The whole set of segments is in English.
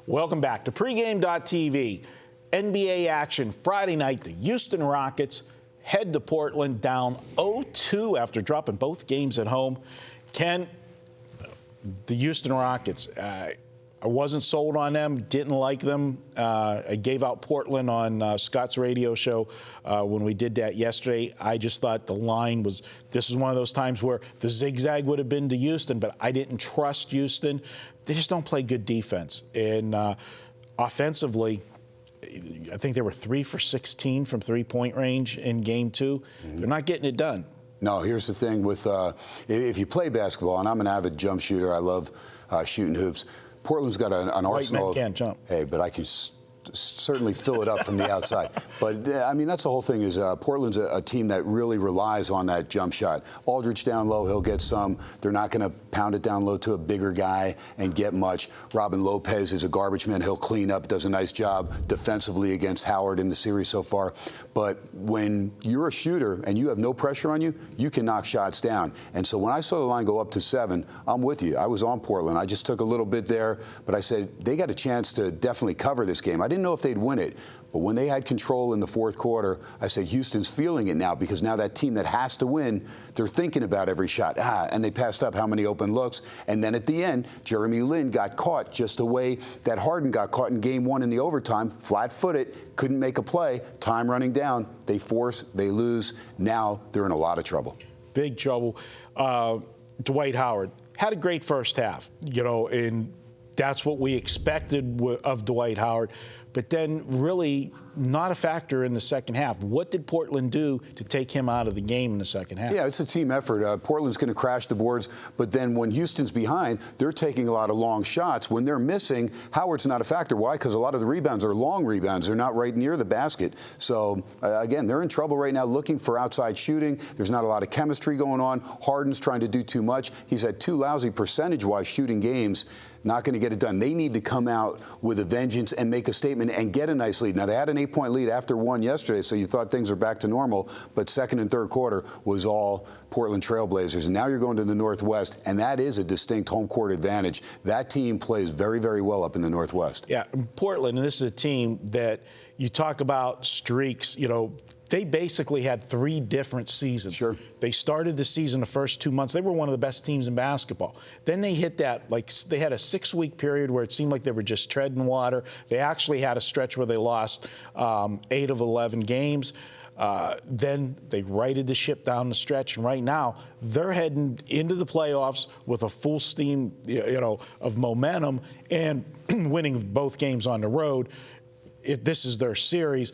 Welcome back to pregame.tv. NBA action Friday night. The Houston Rockets head to Portland down 0-2 after dropping both games at home. Ken, the Houston Rockets, I wasn't sold on them, didn't like them. I gave out Portland on Scott's radio show when we did that yesterday. I just thought the line was, this is one of those times where the zigzag would have been to Houston, but I didn't trust Houston. They just don't play good defense. And offensively, I think they were 3 for 16 from three-point range in game 2. Mm-hmm. They're not getting it done. No, here's the thing with if you play basketball, and I'm an avid jump shooter, I love shooting hoops. Portland's got an arsenal of, can't jump. Hey, but I can certainly fill it up from the outside. But, I mean, that's the whole thing is Portland's a team that really relies on that jump shot. Aldridge down low, he'll get some. They're not going to pound it down low to a bigger guy and get much. Robin Lopez is a garbage man. He'll clean up, does a nice job defensively against Howard in the series so far. But when you're a shooter and you have no pressure on you, you can knock shots down. And so when I saw the line go up to 7, I'm with you. I was on Portland. I just took a little bit there, but I said they got a chance to definitely cover this game. I didn't know if they'd win it, but when they had control in the fourth quarter, I said Houston's feeling it now because now that team that has to win, they're thinking about every shot. And they passed up how many open looks. And then at the end, Jeremy Lin got caught just the way that Harden got caught in game 1 in the overtime, flat-footed, couldn't make a play, time running down. They force, they lose. Now they're in a lot of trouble. Big trouble. Dwight Howard had a great first half, and that's what we expected of Dwight Howard. But then really not a factor in the second half. What did Portland do to take him out of the game in the second half? Yeah, it's a team effort. Portland's going to crash the boards, but then when Houston's behind, they're taking a lot of long shots. When they're missing, Howard's not a factor. Why? Because a lot of the rebounds are long rebounds. They're not right near the basket. So, again, they're in trouble right now looking for outside shooting. There's not a lot of chemistry going on. Harden's trying to do too much. He's had 2 lousy percentage-wise shooting games. Not going to get it done. They need to come out with a vengeance and make a statement and get a nice lead. Now, they had an 8-point lead after 1 yesterday, so you thought things were back to normal, but second and third quarter was all Portland Trailblazers. And now you're going to the Northwest, and that is a distinct home court advantage. That team plays very, very well up in the Northwest. Yeah, Portland, and this is a team that you talk about streaks, they basically had 3 different seasons. Sure. They started the season the first 2 months. They were one of the best teams in basketball. Then they hit that, they had a 6-week period where it seemed like they were just treading water. They actually had a stretch where they lost 8 of 11 games. Then they righted the ship down the stretch, and right now they're heading into the playoffs with a full steam, of momentum and winning both games on the road. If this is their series,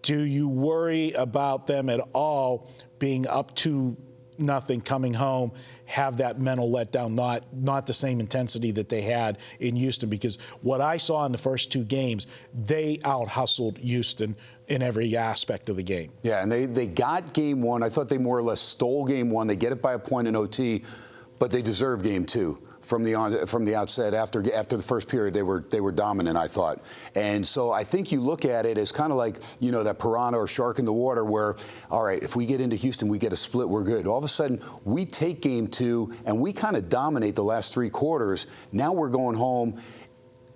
do you worry about them at all being up 2-0 coming home, have that mental letdown, not the same intensity that they had in Houston? Because what I saw in the first 2 games, they out-hustled Houston in every aspect of the game. Yeah, and they got game 1. I thought they more or less stole game 1. They get it by a point in OT, but they deserve game 2. From the outset, after the first period, they were dominant, I thought. And so I think you look at it as kind of like, that piranha or shark in the water where, all right, if we get into Houston, we get a split, we're good. All of a sudden, we take game 2, and we kind of dominate the last 3 quarters. Now we're going home.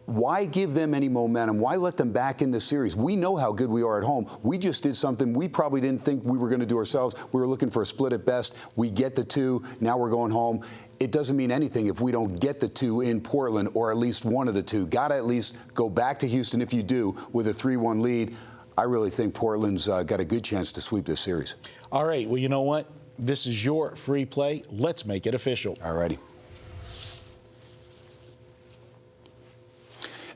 Why give them any momentum? Why let them back in the series? We know how good we are at home. We just did something we probably didn't think we were going to do ourselves. We were looking for a split at best. We get the 2. Now we're going home. It doesn't mean anything if we don't get the 2 in Portland, or at least one of the 2. Got to at least go back to Houston if you do with a 3-1 lead. I really think Portland's got a good chance to sweep this series. All right. Well, you know what? This is your free play. Let's make it official. All righty.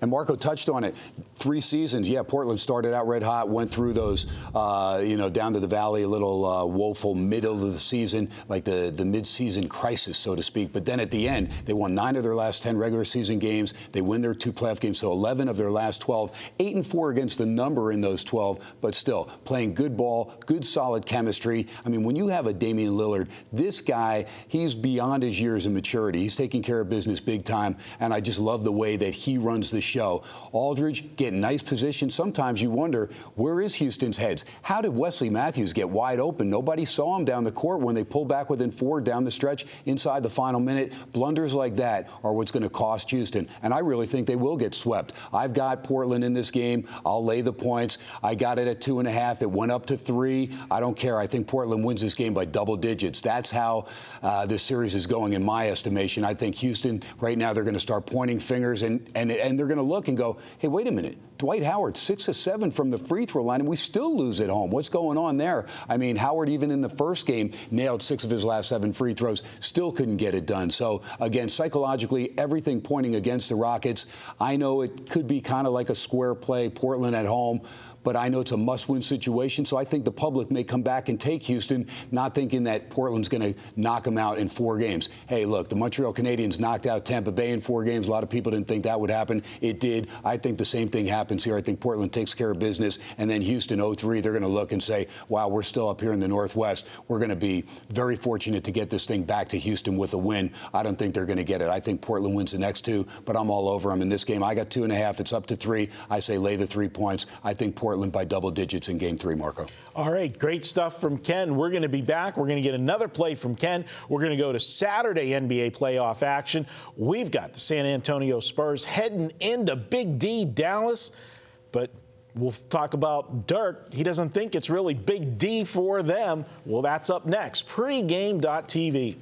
And Marco touched on it. 3 seasons. Yeah, Portland started out red hot, went through those, down to the valley, a little woeful middle of the season, like the mid-season crisis, so to speak. But then at the end, they won 9 of their last 10 regular season games. They win their 2 playoff games, so 11 of their last 12. 8-4 against the number in those 12, but still playing good ball, good solid chemistry. I mean, when you have a Damian Lillard, this guy, he's beyond his years in maturity. He's taking care of business big time, and I just love the way that he runs the show. Aldridge getting get in nice position. Sometimes you wonder, where is Houston's heads? How did Wesley Matthews get wide open? Nobody saw him down the court when they pulled back within 4 down the stretch inside the final minute. Blunders like that are what's going to cost Houston, and I really think they will get swept. I've got Portland in this game. I'll lay the points. I got it at 2.5. It went up to 3. I don't care. I think Portland wins this game by double digits. That's how this series is going in my estimation. I think Houston, right now, they're going to start pointing fingers, and they're going to look and go, hey, wait a minute. Dwight Howard, 6 of 7 from the free throw line, and we still lose at home. What's going on there? I mean, Howard, even in the first game, nailed 6 of his last 7 free throws, still couldn't get it done. So, again, psychologically, everything pointing against the Rockets. I know it could be kind of like a square play, Portland at home, but I know it's a must-win situation, so I think the public may come back and take Houston, not thinking that Portland's going to knock them out in 4 games. Hey, look, the Montreal Canadiens knocked out Tampa Bay in 4 games. A lot of people didn't think that would happen. It did. I think the same thing happens here. I think Portland takes care of business, and then Houston 0-3, they're going to look and say, wow, we're still up here in the Northwest. We're going to be very fortunate to get this thing back to Houston with a win. I don't think they're going to get it. I think Portland wins the next 2, but I'm all over them in this game. I got 2.5. It's up to 3. I say lay the 3 points. I think Portland by double digits in Game 3, Marco. All right, great stuff from Ken. We're going to be back. We're going to get another play from Ken. We're going to go to Saturday NBA playoff action. We've got the San Antonio Spurs heading into Big D, Dallas. But we'll talk about Dirk. He doesn't think it's really Big D for them. Well, that's up next. Pregame.tv.